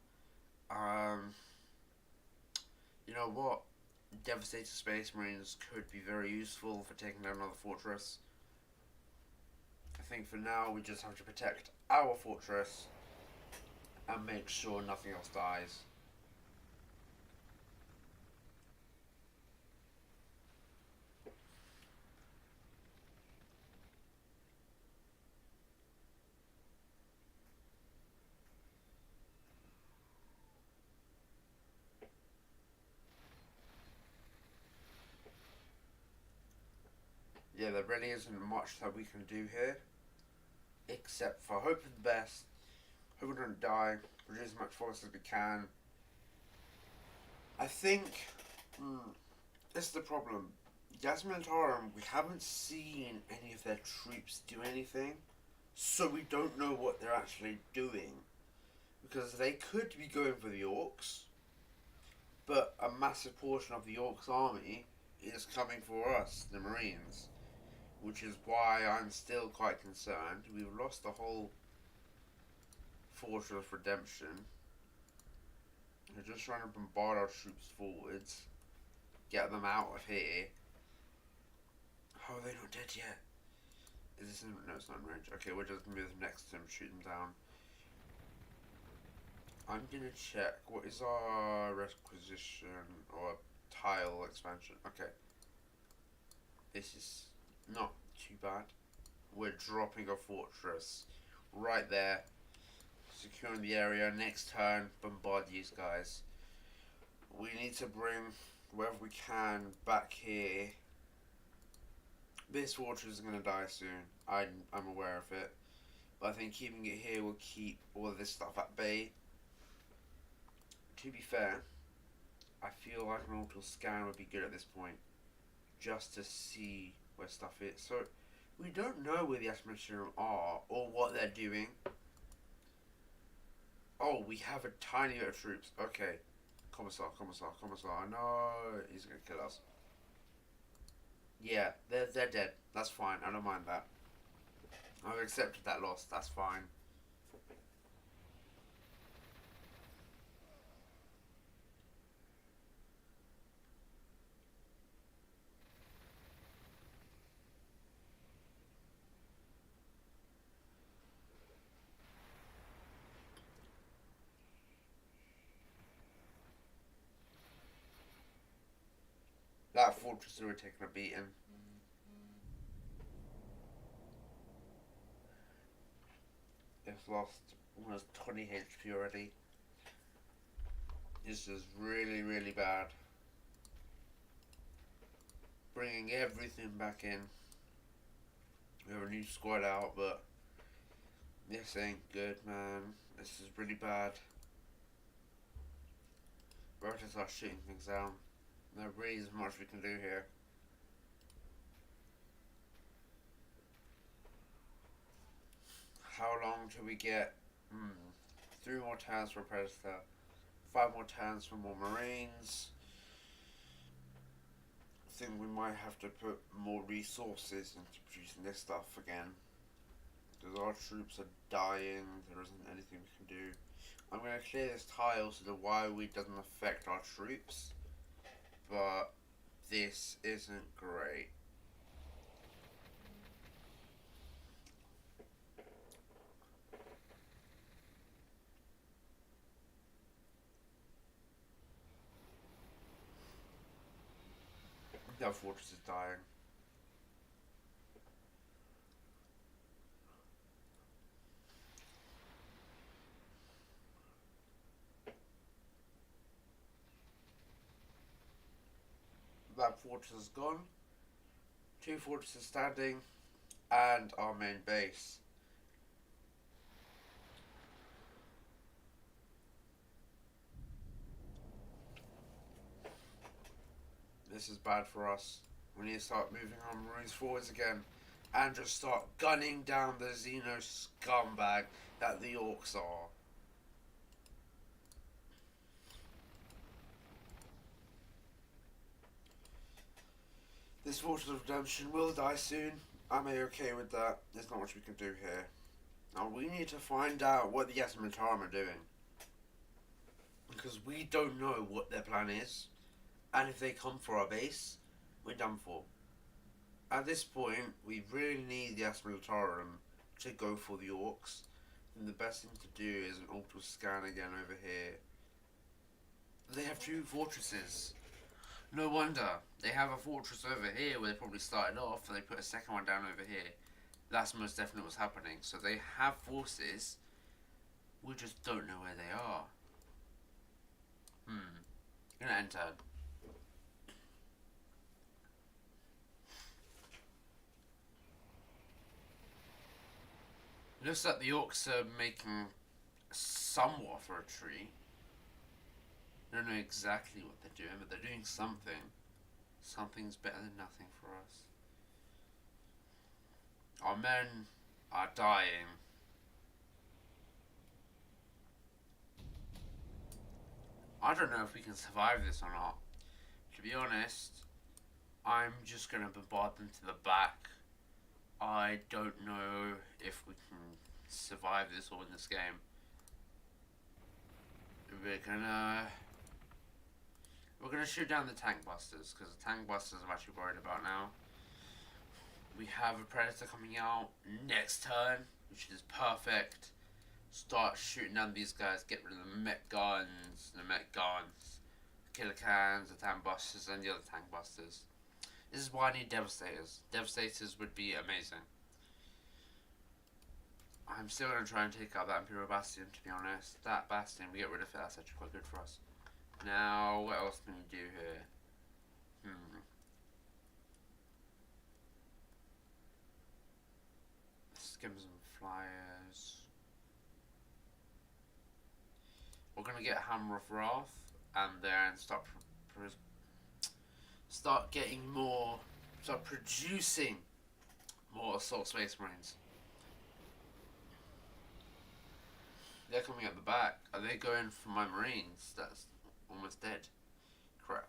You know what? Devastated Space Marines could be very useful for taking down another fortress. I think for now we just have to protect our fortress and make sure nothing else dies. Yeah, there really isn't much that we can do here, except for hope for the best, hope we don't die, produce as much force as we can. I think this is the problem. Astromentorum, we haven't seen any of their troops do anything, so we don't know what they're actually doing. Because they could be going for the orcs, but a massive portion of the orcs' army is coming for us, the Marines. Which is why I'm still quite concerned. We've lost the whole Fortress of Redemption. They're just trying to bombard our troops forwards. Get them out of here. How are they not dead yet? Is this in... No, it's not in range. Okay, we'll just move next to them, shoot them down. I'm gonna check. What is our requisition or tile expansion? Okay. This is not too bad. We're dropping a fortress right there, securing the area. Next turn, bombard these guys. We need to bring wherever we can back here. This fortress is going to die soon. I'm aware of it, but I think keeping it here will keep all of this stuff at bay. To be fair, I feel like an auto scan would be good at this point, just to see where stuff is. So we don't know where the Astrometrium are or what they're doing. Oh, we have a tiny bit of troops. Okay. Commissar. No, he's gonna kill us. Yeah, they're dead. That's fine. I don't mind that. I've accepted that loss. That's fine. That fortress has already taken a beating. It's lost almost 20 HP already. This is really, really bad. Bringing everything back in. We have a new squad out, but this ain't good, man. This is really bad. We have to start shooting things down. There really isn't much we can do here. How long till we get? 3 more turns for Predator. 5 more turns for more Marines. I think we might have to put more resources into producing this stuff again. Because our troops are dying, there isn't anything we can do. I'm going to clear this tile so the Y-weed doesn't affect our troops. But this isn't great. That fortress is dying. That fortress is gone. 2 fortresses standing. And our main base. This is bad for us. We need to start moving our Marines forwards again. And just start gunning down the Xeno scumbag that the Orcs are. This Fortress of Redemption will die soon. I'm okay with that. There's not much we can do here. Now we need to find out what the Yasmataram are doing. Because we don't know what their plan is. And if they come for our base, we're done for. At this point, we really need the Asmilitarum to go for the Orcs. And the best thing to do is an auto scan again over here. They have 2 fortresses. No wonder. They have a fortress over here where they probably started off and they put a second one down over here. That's most definitely what's happening. So they have forces. We just don't know where they are. Gonna enter. Looks like the Orcs are making somewhat of a retreat. I don't know exactly what they're doing, but they're doing something. Something's better than nothing for us. Our men are dying. I don't know if we can survive this or not. To be honest, I'm just going to bombard them to the back. I don't know if we can survive this or win this game. We're gonna shoot down the tank busters, because the tank busters I'm actually worried about now. We have a predator coming out next turn, which is perfect. Start shooting down these guys, get rid of the mech guns, killer cans, the tank busters, and the other tank busters. This is why I need devastators. Devastators would be amazing. I'm still going to try and take out that Imperial Bastion, to be honest. That Bastion, we get rid of it, that's actually quite good for us. Now, what else can we do here? Let's give them some flyers. We're going to get Hammer of Wrath and then start gonna start getting more, start producing more assault space marines. They're coming at the back. Are they going for my marines? That's almost dead. Crap.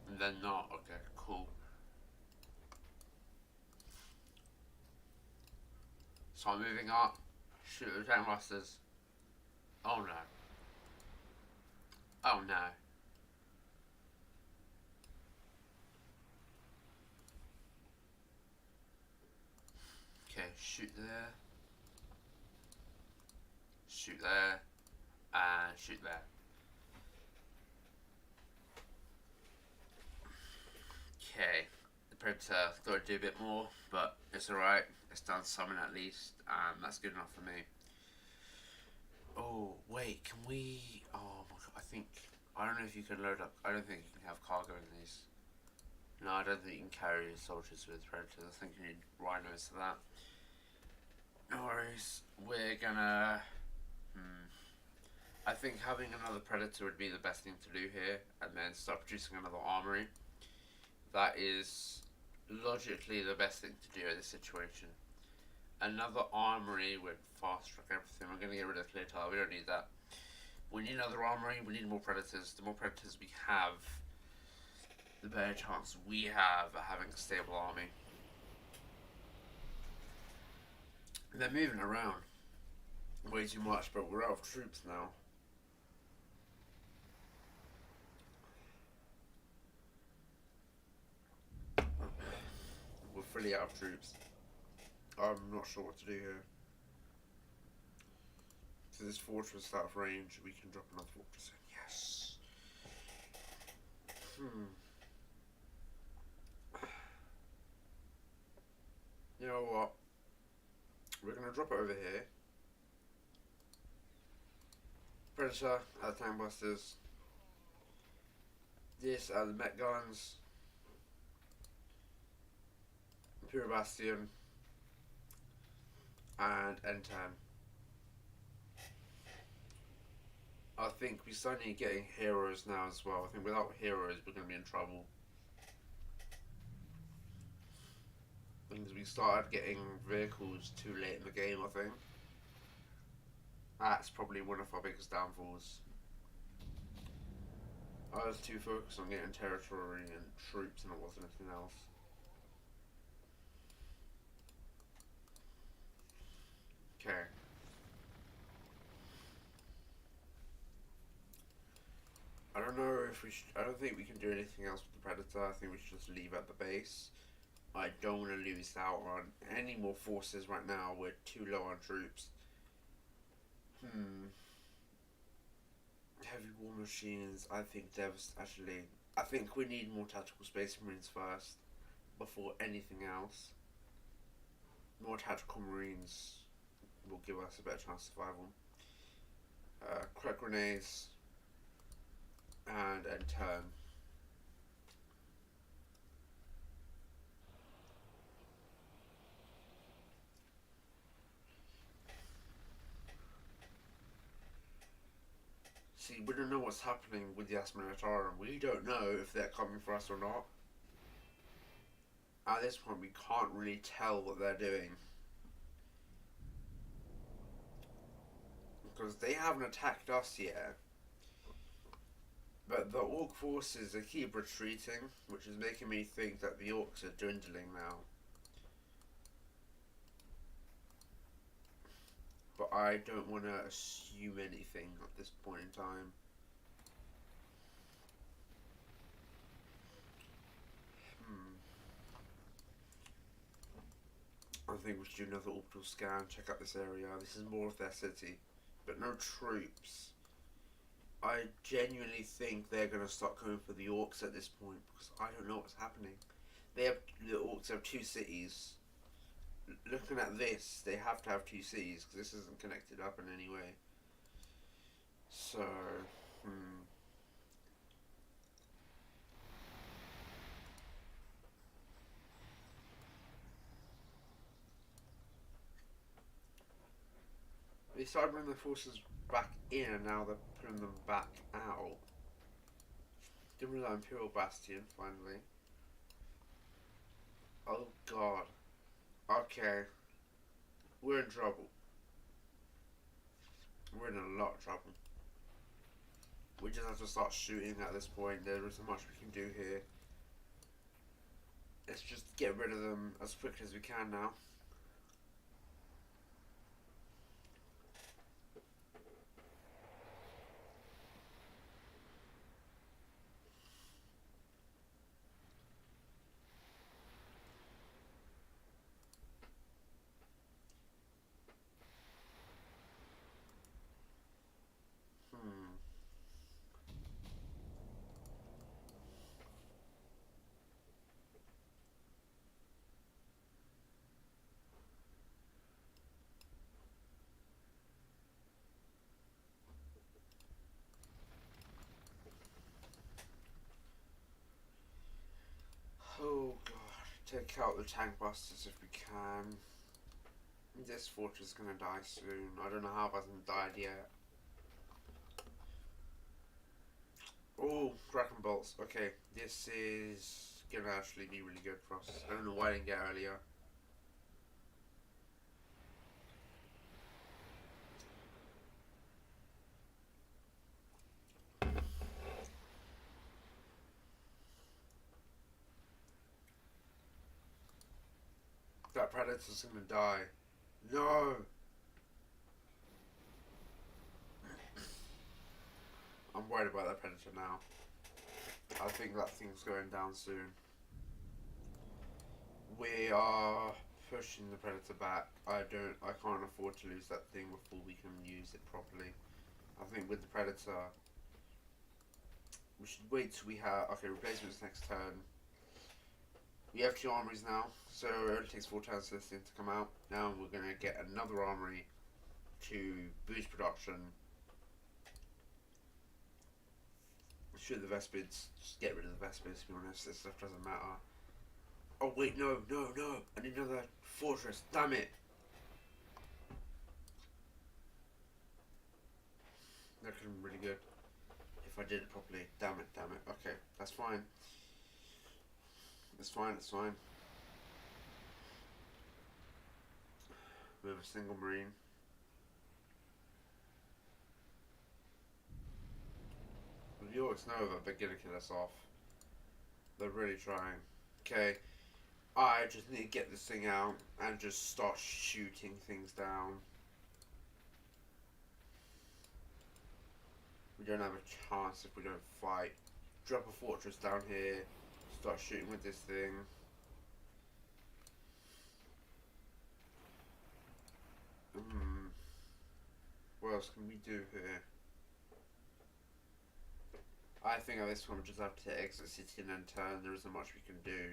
And they're not. Okay, cool. So I'm moving up. Shoot the tank masters. Oh no. Oh no. Okay, shoot there. Shoot there. And shoot there. Okay. The Predator got to do a bit more, but it's alright. It's done something at least, and that's good enough for me. Oh, wait, can we... Oh my god, I don't know if you can load up... I don't think you can have cargo in these. No, I don't think you can carry soldiers with Predators. I think you need rhinos for that. No worries. We're gonna... I think having another Predator would be the best thing to do here, and then start producing another armory. That is logically the best thing to do in this situation. Another armory would fast track everything. We're going to get rid of clear tile. We don't need that. We need another armory. We need more Predators. The more Predators we have, the better chance we have at having a stable army. They're moving around way too much, but we're out of troops now. We're fully out of troops. I'm not sure what to do here. So this fortress out of range, we can drop another fortress in. Yes. You know what? We're gonna drop it over here. Predator at the tank busters. This are the mech guns. Imperial Bastion. And N10. I think we start getting heroes now as well. I think without heroes we're going to be in trouble. Because we started getting vehicles too late in the game, I think. That's probably one of our biggest downfalls. I was too focused on getting territory and troops and it wasn't anything else. Okay. I don't know if we should... I don't think we can do anything else with the Predator. I think we should just leave at the base. I don't want to lose out on any more forces right now. We're too low on troops. Heavy war machines. I think actually... I think we need more tactical space marines first. Before anything else. More tactical marines will give us a better chance of survival. Crack grenades. And turn. See, we don't know what's happening with the Asmanatarum. We don't know if they're coming for us or not. At this point, we can't really tell what they're doing. Because they haven't attacked us yet. But the Orc forces, they keep retreating, which is making me think that the Orcs are dwindling now. But I don't want to assume anything at this point in time. I think we should do another orbital scan, check out this area. This is more of their city, but no troops. I genuinely think they're going to start going for the Orcs at this point, because I don't know what's happening. The Orcs have two cities. Looking at this, they have to have two cities, because this isn't connected up in any way. So, They started bringing the forces back in, and now they're putting them back out. Give me that Imperial Bastion, finally. Oh god. Okay. We're in trouble. We're in a lot of trouble. We just have to start shooting at this point. There isn't much we can do here. Let's just get rid of them as quickly as we can now. Hmm. Oh god. Take out the tank busters if we can. This fortress is gonna die soon. I don't know how it hasn't died yet. Oh, Dragon Bolts. Okay, this is gonna actually be really good for us. I don't know why I didn't get earlier. That Predator's gonna die. No! I'm worried about that Predator now. I think that thing's going down soon. We are pushing the Predator back. I can't afford to lose that thing before we can use it properly. I think with the Predator, we should wait till we have, okay, replacements next turn. We have 2 armories now, so it only takes 4 turns for this thing to come out. Now we're going to get another armory to boost production. Shoot the Vespids, just get rid of the Vespids to be honest, this stuff doesn't matter. Oh wait, no, I need another fortress, damn it! That could have been really good if I did it properly. Damn it, okay, that's fine. It's fine. We have a single marine. The Yorks know that they're gonna kill us off. They're really trying. Okay, I just need to get this thing out and just start shooting things down. We don't have a chance if we don't fight. Drop a fortress down here, start shooting with this thing. What else can we do here? I think at this point we just have to exit city and then turn. There isn't much we can do.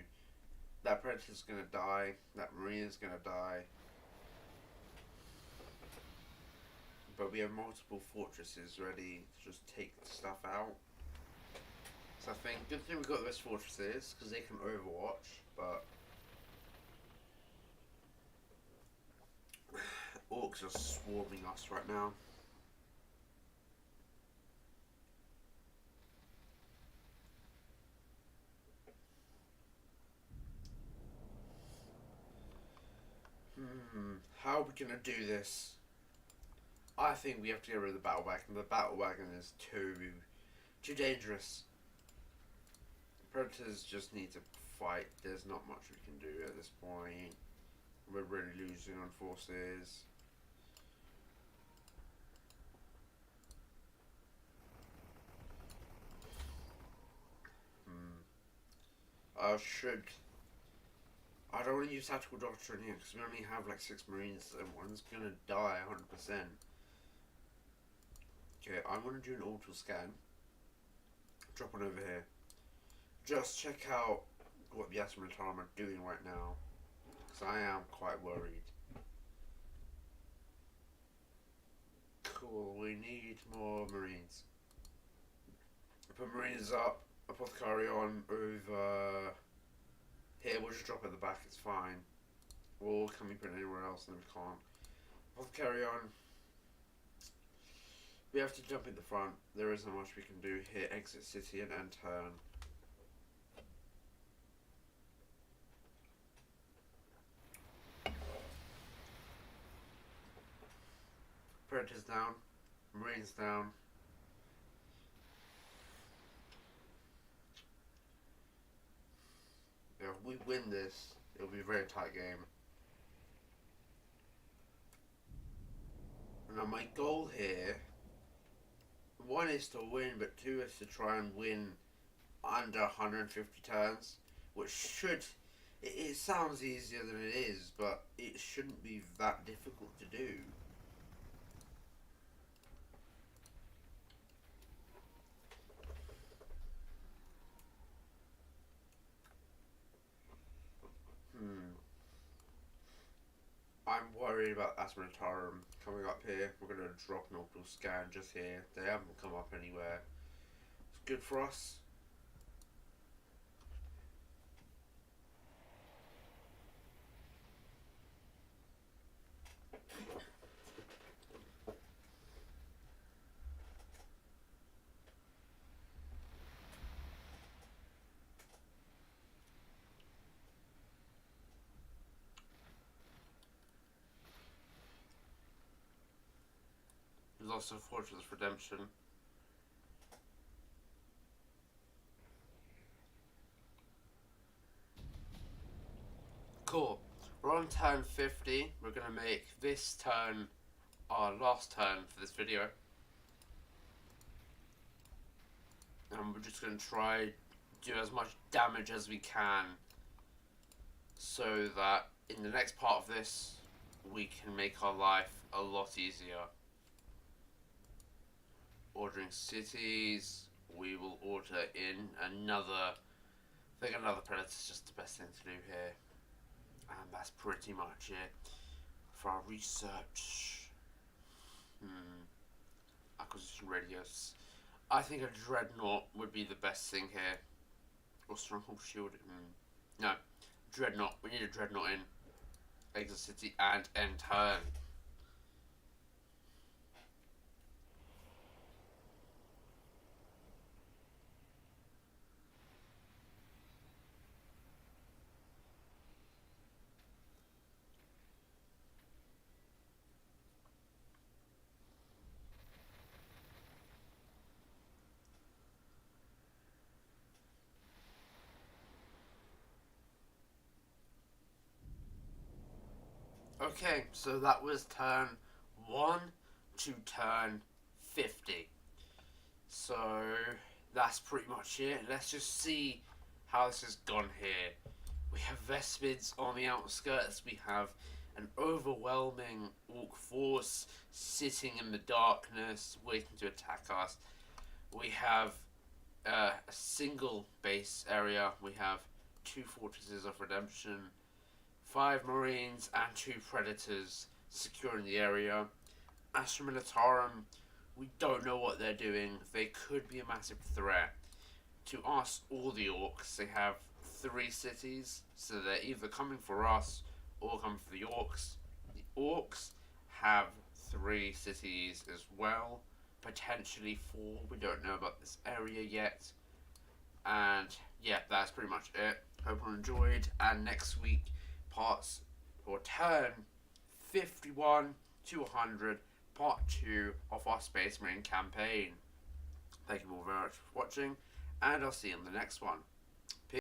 That Predator's gonna die. That Marine's gonna die. But we have multiple fortresses ready to just take stuff out. So I think good thing we got those fortresses because they can overwatch. But orcs are swarming us right now. How are we gonna do this? I think we have to get rid of the battle wagon. The battle wagon is too dangerous. Predators just need to fight. There's not much we can do at this point. We're really losing on forces. I don't want to use tactical doctrine here because we only have like 6 marines and one's gonna die 100%. Okay, I'm gonna do an auto scan. Drop one over here. Just check out what the Astrometalm are doing right now. Because I am quite worried. Cool, we need more marines. Put marines up, apothecary on over here, we'll just drop at the back, it's fine. Or can we put it anywhere else? No, we can't. Apothecary on. We have to jump in the front. There isn't much we can do here. Exit city and end turn. Predators down. Marines down. If we win this, it'll be a very tight game. Now my goal here, one is to win, but two is to try and win under 150 turns, which should, it sounds easier than it is, but it shouldn't be that difficult to do. I'm worried about Asmonitarum coming up here. We're going to drop an orbital scan just here. They haven't come up anywhere. It's good for us. There's also Fortress Redemption. Cool. We're on turn 50. We're going to make this turn our last turn for this video. And we're just going to try do as much damage as we can so that in the next part of this we can make our life a lot easier. Ordering cities, we will order in another, I think another predator is just the best thing to do here. And that's pretty much it for our research. Acquisition radius. I think a dreadnought would be the best thing here. Or stronghold shield. No, dreadnought. We need a dreadnought in. Exit city and end turn. Okay, so that was turn 1 to turn 50. So that's pretty much it. Let's just see how this has gone here. We have Vespids on the outskirts. We have an overwhelming orc force sitting in the darkness, waiting to attack us. We have a single base area. We have 2 Fortresses of Redemption, 5 Marines and 2 Predators securing the area. Astra Militarum, we don't know what they're doing. They could be a massive threat. To us, all the Orcs, they have 3 cities, so they're either coming for us or coming for the Orcs. The Orcs have 3 cities as well, potentially 4. We don't know about this area yet. And yeah, that's pretty much it. Hope you enjoyed, and next week parts or turn 51 to 100, part 2 of our Space Marine campaign. Thank you all very much for watching, and I'll see you in the next one.